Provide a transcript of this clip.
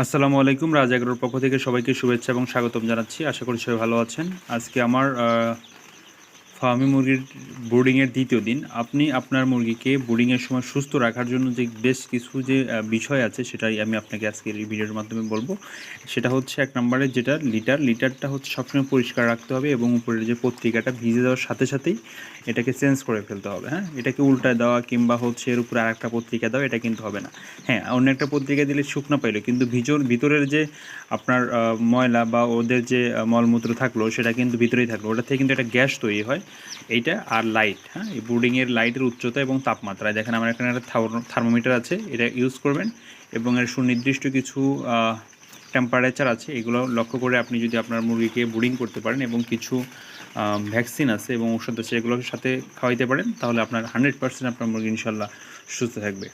আসসালামু আলাইকুম। রাজ এগ্রোর পক্ষ থেকে সবাইকে শুভেচ্ছা এবং স্বাগতম জানাচ্ছি। আশা করি সবাই ভালো আছেন। আজকে আমার ফার্মি মুরগির ব্রুডিংয়ের দ্বিতীয় দিন। আপনি আপনার মুরগিকে ব্রুডিংয়ের সময় সুস্থ রাখার জন্য যে বেশ কিছু যে বিষয় আছে সেটাই আমি আপনাকে আজকের এই ভিডিওর মাধ্যমে বলব। সেটা হচ্ছে ১ নম্বরে যেটা লিটারটা হচ্ছে সবসময় পরিষ্কার রাখতে হবে এবং উপরের যে পত্রিকাটা ভিজে দেওয়ার সাথে সাথেই এটাকে চেঞ্জ করে ফেলতে হবে। হ্যাঁ, এটাকে উল্টায় দেওয়া কিংবা হচ্ছে এর উপরে আরেকটা পত্রিকা দেওয়া এটা কিন্তু হবে না। হ্যাঁ, অন্য একটা পত্রিকা দিলে শুকনা পাইলো, কিন্তু ভিতরের যে আপনার ময়লা বা ওদের যে মলমূত্র থাকলো সেটা কিন্তু ভিতরেই থাকলো, ওটা থেকে কিন্তু একটা গ্যাস তৈরি হয়। এইটা আর লাইট, হ্যাঁ, এই ব্রুডিংয়ের লাইটের উচ্চতা এবং তাপমাত্রায় দেখেন আমার এখানে একটা থার্মোমিটার আছে, এটা ইউজ করবেন এবং এর সুনির্দিষ্ট কিছু টেম্পারেচার আছে, এগুলো লক্ষ্য করে আপনি যদি আপনার মুরগিকে ব্রুডিং করতে পারেন এবং কিছু ভ্যাকসিন আছে এবং ওষুধ আছে এগুলোর সাথে খাওয়াইতে পারেন, তাহলে আপনার 100% আপনার মুরগি ইনশাল্লাহ সুস্থ থাকবে।